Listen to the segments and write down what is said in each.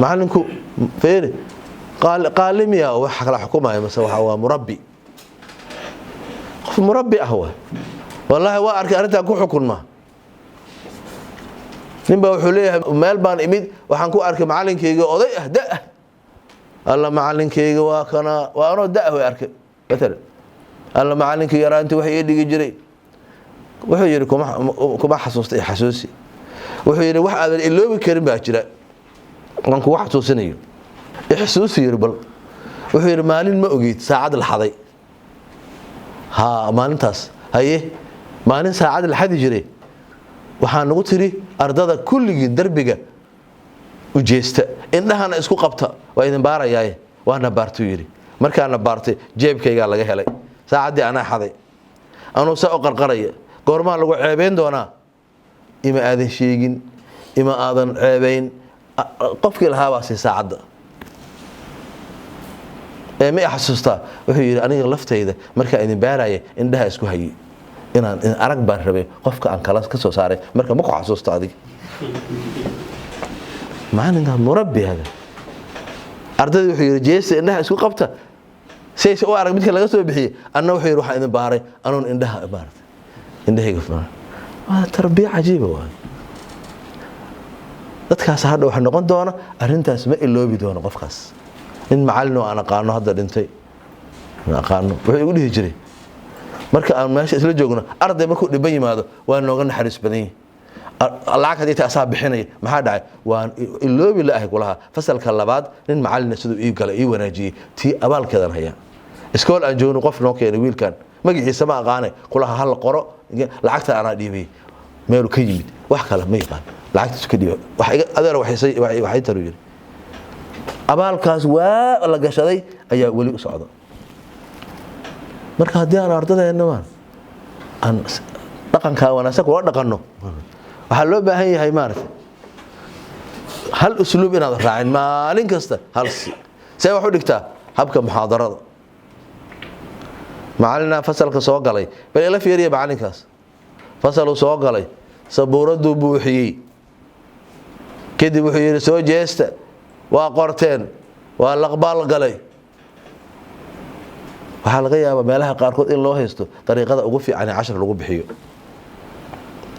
معلنكو فين قال لي يا وحكى حكومه مثلا هو مربي مربي هو والله waa arkay arinta ku xukunma ninba wuxuu leeyahay meel baan imid waxaan ku arkay macalinkeyga oday ah daa alla macalinkeyga waa kana waa anoo daa way arkay badal alla macalinkeyga yaraantii wax ii dhigi jiray wuxuu yiri kuma xasuustay xasuusi wuxuu yiri wax aad iloobi karin baa jira aan ku wax tuusinayo xasuusi yiri bal wuxuu yiri maalin ma ogid saacad la xaday ها maalintaas haye maalin saacad la xadi jiray waxaan ugu tiri ardada kulligii darbiga u jeesta indhahana isku qabta waa idin baarayay waana baartu yiri markaana baartay jeebkayga laga helay saacadii ana xaday anoo soo qarqaraya goorma lagu ceebeen doona ima aadan sheegin ima aadan ceebeyn qofkii lahaa waa si saacada ma xasuusta wuxuu yiri aniga laftayda marka idin baaraya indhaha isku hayay inaan arag baan rabay qofka aan kala ka soo saaray marka ma ku xasuusto adiga maalinka murabbi hada ardaydu wuxuu yiri jeesa indhaha isku qabta say soo arag midka laga soo bixiyay anna wuxuu yiri waxa idin baaray anoon indhaha baartay indhahayga faan waa tarbiya cajiiba waa dadkaas hadda waxa noqon doona arintaas ma iloobi doono qofkaas in macallin oo aan aqaano hadda dhintay aqaano wuxuu igu dhihi jiray marka aan meesha isla joogno arday markuu dhiban yimaado waa nooga naxariis badan lacag hadii taas bixinay maxaa dhacay waan iloobi laahay kulaha fasalka labaad nin macallin sidoo ii galay ii wanaajiyay tii abaalkeedan haya iskool aan joogno qof noo keenay wiilkan magaciisa ma aqaanay kulaha hal qoro lacagta aan dhiibay meel ka yimid wax kale ma yaqaan lacagta ka dhiibay wax adeer waxay taru yiri abaalkaas waa la gashaday ayaa wali u socdo marka hadii aan ardadeena aan dhaqanka wanaagsan oo dhaqanno waxa loo baahan yahay maartay hal usluub inaad raacin maalin kasta hal say wax u dhigtaa habka muhaadarada macallina fasalka soo galay bal ila fiiriye macalinkaas fasal soo galay sabuuradu buuxiyay kadib wuxuu yiri soo jeesta waa qorteen waa laqbal galay waxa laga yaabaa meelaha qaar kood in loo haysto dariiqada ugu fiican ee 10 lagu bixiyo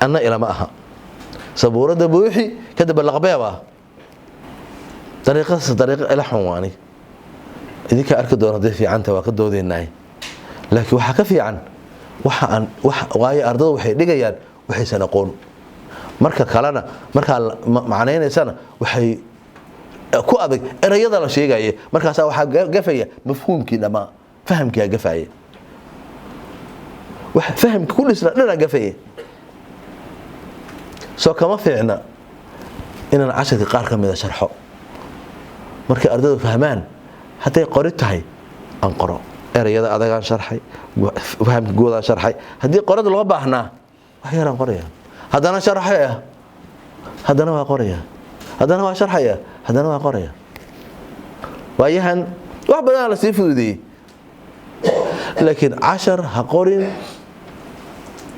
anna ila ma aha sabuurada buuxi kadib laqbeeba dariiqa ila xunwaani idinka arki doona dad fiicanta waa ka doodeenay laakiin waxa ka fiican waxa ardada waxay dhigayaan waxaysan aqoon marka kalena marka macnaynaysan waxay ku adag erayada la sheegay markaas waxa gafaya mafhuumkii dhama fahamkii gafaya waxa fahamka ku dhisna dhana gafaya soo kama fiicna inaan casharka qaar kamid ah sharxo marka ardaydu fahmaan haday qori tahay aan qoro erayada adagaan sharxay fahamka gooda sharxay hadii qorada loo baahnaa wax yar aan qoraya hadana sharxaya hadana waa qoraya hadana waa sharxaya hadana waa qoraya waayahan wax badan la sii fududeeyay laakiin 10 ha qorin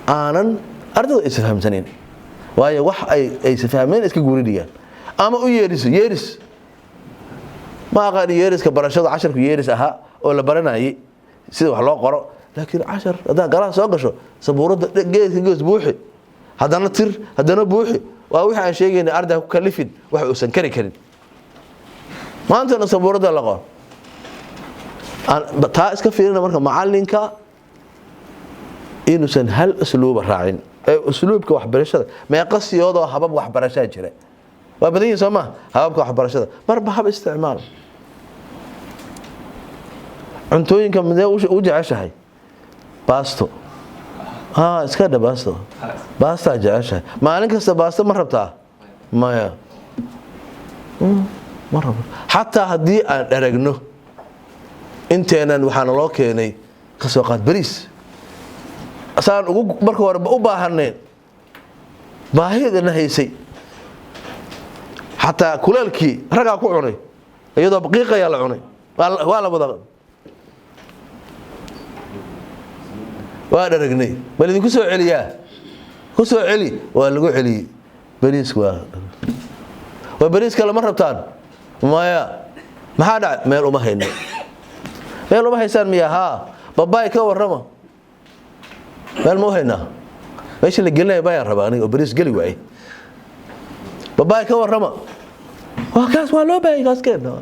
aanan ardaydu is fahamsanin waayo wax ay isfahmeen iska guuridiyaan ama u yeeris ma aqaan yeeriska barashada 10 ku yeeris aha oo la baranayay sida wax loo qoro laakiin 10 hadaa galaas soo gasho sabuurada geedka goos buuxi hadana tir hadana buuxi waa wixii aan sheegaynay arday ku kalifin wax uu san kari karin maanta sabuurada la qoro taa iska fiirina marka macallinka inuusan hal usluub raacin usluubka waxbarashada meeqasiyoodo habab waxbarashada jira waa badan yihiin Soomaa hababka waxbarashada marba hab isticmaal cuntooyinka midee u jeceshahay baasto iska da baasto jeceshahay maalin kasta baasto ma rabtaa maya ma rabo hatta hadii aan dharagno inteenan waxaan loo keenay ka soo qaad bariis asaan ugu marka hore u baahaneen baahidana haysay hatta kuleelkii raga ku cunay iyadoo daqiiqa la cunay waa la wada waa daragnay bal idinku soo celiyaa ku soo celi waa lagu celi bariis waa bariis kala ma rabtaan maxaa dhacay meel uma hayno meel uma haysaan miyaa babaay ka warrama meel ma haynaa meesha la gelinay baa rabaa aniga bariis gali waay babaay ka warrama kaas waa loo baahay kaas keena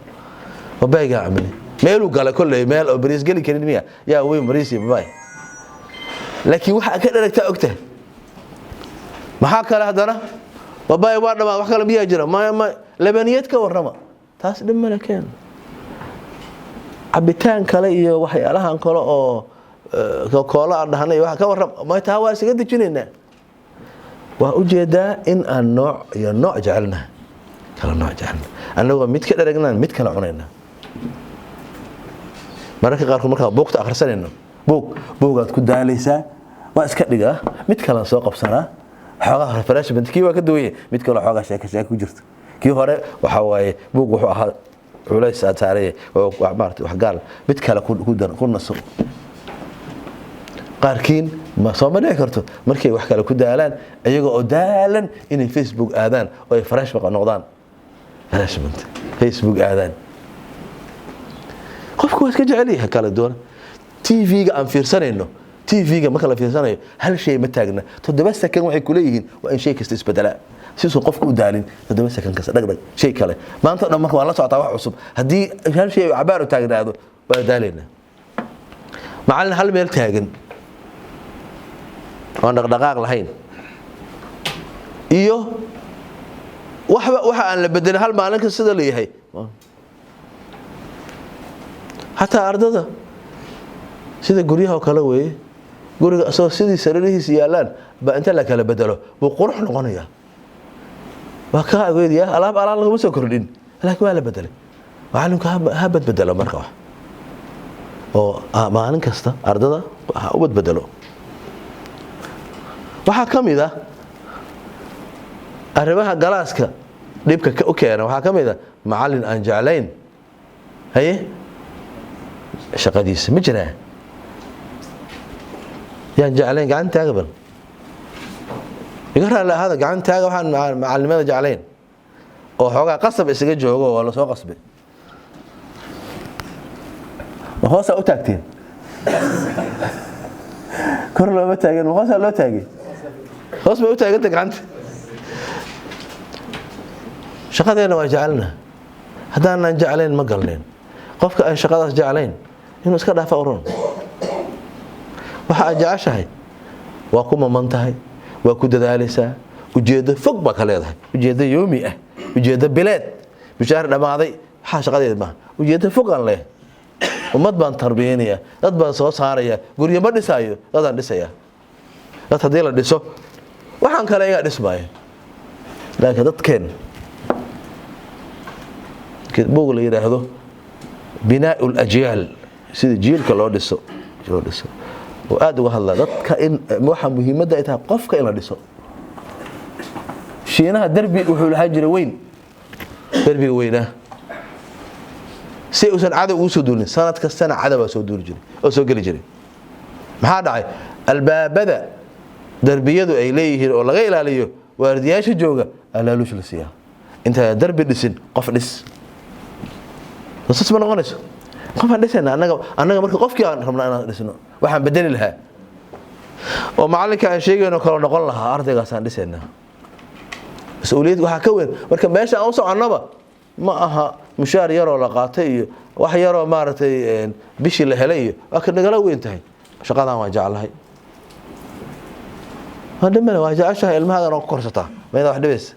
babaay ga amni meelu gala kulay meel oo bariis gali karin miyaa yaa weyn bariis babaay laakiin waxa ka dharagtaa ogtahay maxaa kale hadana babaay waa dhamaa wax kale miyaa jira ma labaniyad ka warrama taas dhimana keen cabitaan kale iyo waxyaalahan kale oo koola aan dhahnay waxa ka warram ma taa waa isaga dejinayna waa u jeedaa in aan nooc iyo nooc jecelna kala nooc jecelna annagu mid ka dharagnaan mid kala cunayna mararka qaar marka buugta akhrisanayno buugaad ku daalaysaa waa iska dhigaa mid kala soo qabsanaa xogaha refreshment kii waa ka duway mid kale xogaha sheekaysa ku jirto kii hore waxa waaye buug wuxuu ahaa culays aataarey oo maartay wax gaal mid kale ku naso qaarkiin ma soo ma dhici karto markay wax kale ku daalaan ayaga oo daalan inay Facebook aadaan oo ay fresh noqdaan refreshment Facebook aadaan qofku waa iska jecel yahay kala doon TV-ga aan fiirsanayno TV-ga marka la fiirsanayo hal shay ma taagna 7 second waxay ku leeyihiin waa in shay kasta isbedela si soo qofku u daalin 7 second kasta dhagdhag shay kale maanta dhan marka waa la socotaa wax cusub hadii hal shay cabaar u taagnaado waa daalina macallin hal meel taagan oo dhaqdhaqaaq lahayn iyo waxa aan la bedelin hal maalin ka sida leeyahay hatta ardada sida guryaha kale weey guriga asoo sidii sariirihiisa yaalaan ba inta la kala bedelo buu qurux noqonaya waa ka ageediya alaab laga soo kordhin laakiin waa la bedelay macallinka ha bedelo marka oo maalin kasta ardada ha u bedelo waxa kamid ah arrimaha galaaska dhibka u keena waxa kamid ah macallin aan jeclayn haye shaqadiisa ma jiraan yaan jeclayn gacantaaga bal iga raali hada gacantaaga waxaan macallimada jeclayn oo xoogaa qasab isaga joogo oo la soo qasbay ma hoosa u taagteen kor loo taagan ma hoosa loo taagay hoos ma u taaganta gacanta shaqadeena waa jecelna haddaanan jeclayn ma galneen qofka aan shaqadaas jeclayn inuu iska dhaafa uron waxa aad jeceshahay waa ku maman tahay waa ku dadaalaysaa ujeedo fog baa ka leedahay ujeedo yoomi ah ujeedo bileed bishaar dhamaaday waxa shaqadeeda ma ujeedo fog aan leh ummad baan tarbiyeynaya dad baan soo saaraya guriga ma dhisaayo dadaan dhisaya dad haddii la dhiso waxaan kale iga dhismaayo laakiin dadkeen buug la yiraahdo binaa'ul ajyaal sida jiilka loo dhiso oo aad uga hadla dadka in waxa muhiimadda ay tahay qofka in la dhiso shiinaha darbi wuxuu lahaa jiray weyn darbiga weynaa si uusan cadow u soo duulin sanad kastana cadow soo duuli jiray oo soo gali jiray maxaa dhacay albaabada darbiyadu ay leeyihiin oo laga ilaaliyo waardiyaasha jooga alaalush la siiyaa inta darbi dhisin qof dhis ma noqonayso qof aan dhisana annaga marka qofkii aan rabnaa inaan dhisno waxaan bedeli lahaa oo macallinka aan sheegayno kala noqon lahaa ardaygaas aan dhisayna mas'uuliyad waxa ka weyn marka meesha aan u soconaba ma aha mushaar yar oo la qaatay iyo wax yar oo maartay bishii la helay iyo waa ka nagala weyn tahay shaqadan waan jeclahay hadamana waa jeceshahay ilmaha oo korsataa meeda wax dhibaysa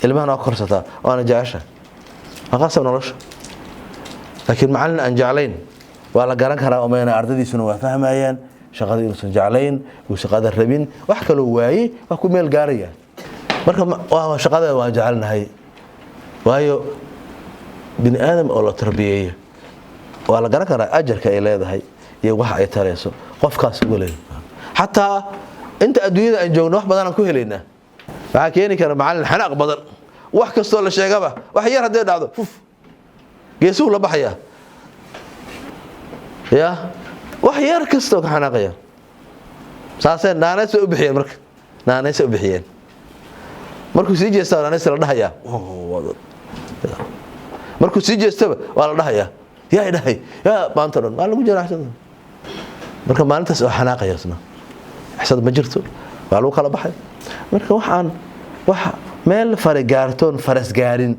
ilmaha oo korsataa waana jeceshahay aqasab nolosha laakiin macallin aan jeclayn waa la garan karaa oo meena ardaydiisuna waa fahmayaan shaqada inuusan jeclayn uu shaqada rabin wax kale waayay waa ku meel gaaraya marka waa shaqada waa jecelnahay waayo bini aadam oo la tarbiyeeyo waa la garan karaa ajarka ay leedahay iyo waxa ay tarayso qofkaas ugu leeyahay hatta inta adduunyada aan joogno wax badan aan ku helaynaa waxa keeni kara macallin xanaaq badan wax kasto la sheegaba wax yar hadii dhacdo geesuu la baxaya ya wax yar kasto ka xanaaqaya saaseen naanaysa u bixiyeen markuu sii jeestaa naanaysa la dhahaya markuu sii jeestaba waa la dhahayaa yaa idhahay yaa maanta dhan waa lagu jaraaxsan marka maalintaas oo xanaaqaya isna xisad ma jirto waa lagu kala baxay marka wax meel fare gaartoon faras gaarin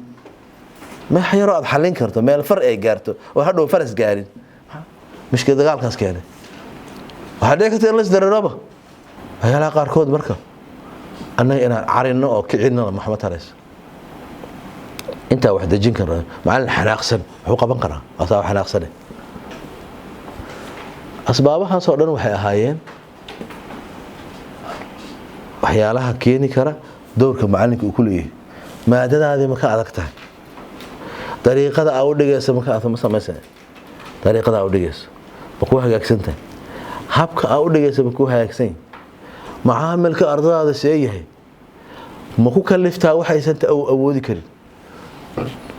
ma xayro aad xalin karto meel far ay gaarto oo hadhow faras gaarin mishkil dagaalkaas keenay waxa dhigtay in la isdararaba waxyaalaha qaarkood marka annaga inaan carino oo kicinno maxamed harees inta wax dajin kara macallin xanaaqsan wuxuu qaban karaa asaa xanaaqsan asbaabahaas oo dhan waxay ahaayeen waxyaalaha keeni kara doorka macallinka uu ku leeyahay maadadaadii ma ka adag tahay dariiqada aa u dhigaysa ma samaysan dariiqada aa u dhigaysa ma ku hagaagsan tahay habka aa u dhigaysa ma ku hagaagsan yahay macaamilka ardadaada see yahay ma ku kaliftaa waxaysan awoodi karin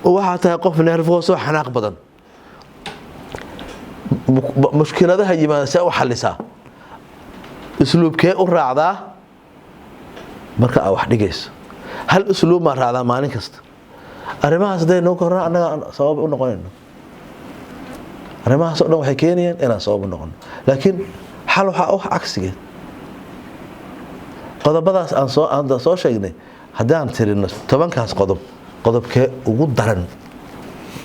waxaa tahay qof neerfoosoo xanaaq badan mushkiladaha yimaada see u xallisaa usluubkee u raacdaa marka aa wax dhigayso hal usluub maa raacdaa maalin kasta arrimahaas hadday noo kornaa annaga sabab u noqonayno arrimahaas oo dhan waxay keenayaan inaan sabab u noqono laakiin xal waxaa wax cagsigeed qodobadaas aan soo sheegnay haddaan tirino 10kaas qodobkee ugu daran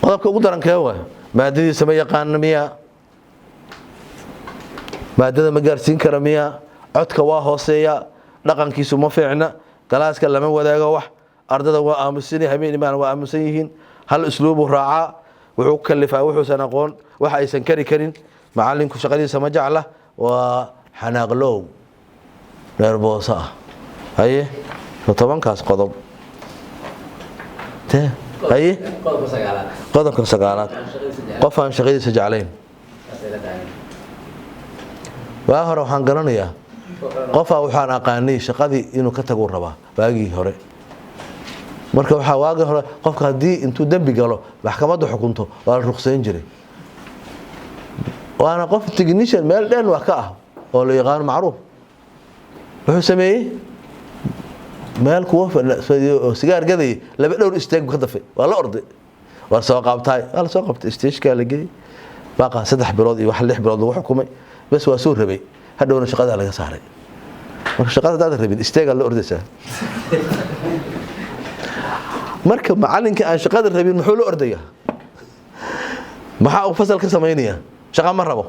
qodobka ugu daran kee waayo maadadiisa ma yaqaana miyaa maadada ma gaarsiin kara miyaa codka waa hooseeya dhaqankiisu ma fiicna galaaska lama wadaago wax ardada waa aamusan habeen imaan waa aamusan yihiin hal usluubu raacaa wuxuu kalifaa wuxuusan aqoon wax aysan kari karin macallinku shaqadiisa ma jecla waa xanaaqlow neerboosa haye 10kaas qodob haye qodobka 9aad qof aan shaqadiisa jeclayn waa hore waxaan garanayaa qofaa waxaan aqaanay shaqadii inuu ka tago rabaa waagii hore marka waxa waagii hore qofka hadii intuu dambi galo maxkamadda xukunto waa la ruqsayn jiray waana qof technician meel dhan wax ka ah oo la yaqaan macruuf wuxuu sameeyay meel kuwa oo sigaar gaday laba dhowr istaag ka dafay waa la orday waa soo qabtay la soo qabtay stage-ka la geeyay baqa 3 bilood iyo wax 6 bilood lagu xukumay bas waa soo rabay hadhowna shaqada laga saaray marka shaqada daad rabin istaaga la ordaysaa marka macallinka aan shaqada rabin muxuu la ordayaa maxaa uu fasal ka sameeynaya shaqa ma rabo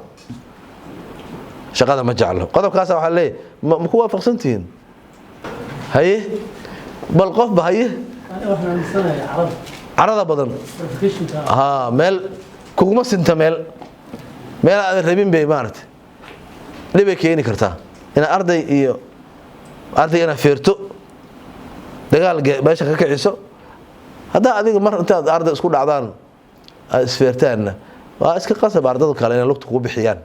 shaqada ma jeclo qodobkaas waxa leeyahay ma ku waafaqsantiin haye bal qof bahaye carada badan meel kuguma sinta meel aad rabin bay maartay dhibay keeni kartaa in arday ina feerto dagaal meesha ka kiciso hadda adiga mar inta arday isku dhacdaan isfeertaanna waa iska qasab ardada kale inay lugta ku bixiyaan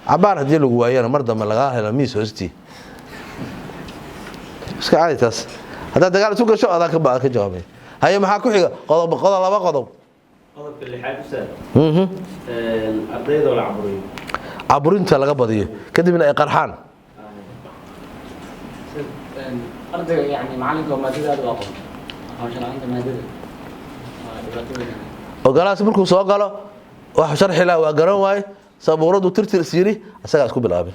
cabaar hadii lagu waayana mar dambe laga helo miis hoostii iska caaditas hadda dagaal isu gasho adaa ka jawaabay haye maxaa ku xiga laba qodob qodobka lixaad ustaad ardayda la caburiyo caburinta laga badiyo kadibna ay qarxaan ardayga yani macallinka maadada waa qof hawshaanta maadada ogolaas markuu soo galo wax sharxi la waa garan waay sabuuradu tirtir siiri asaga isku bilaabay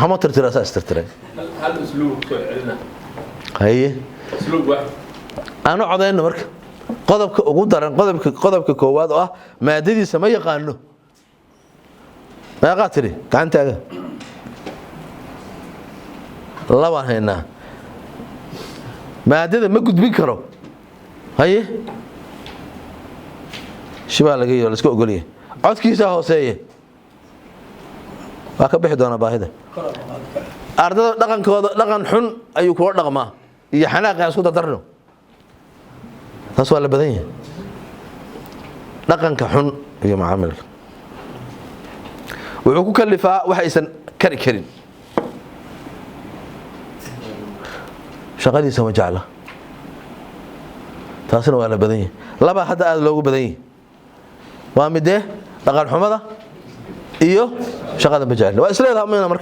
hama tirtir asaas tirtiray hal usluub ku celina haye usluub wax aanu codayno marka qodobka ugu daran qodobka koowaad oo ah maadadiisa ma yaqaano ma qaatiri gacantaaga laba hayna maadada ma gudbin karo haye shibaa laga yeelo iska ogoliye codkiisa hooseeye waa ka bixi doona baahida ardada dhaqankooda dhaqan xun ayuu kula dhaqmaa iyo xanaaqan isku dardarno taas waa la badan yahay dhaqanka xun iyo macaamilka wuxuu ku kalifaa wax aysan kari karin shaqadiisa ma jecla taasina waa la badan yahay laba hadda aad loogu badan yahay waa midee dhaqan xumada iyo shaqada ma jecla waa isleedahay marka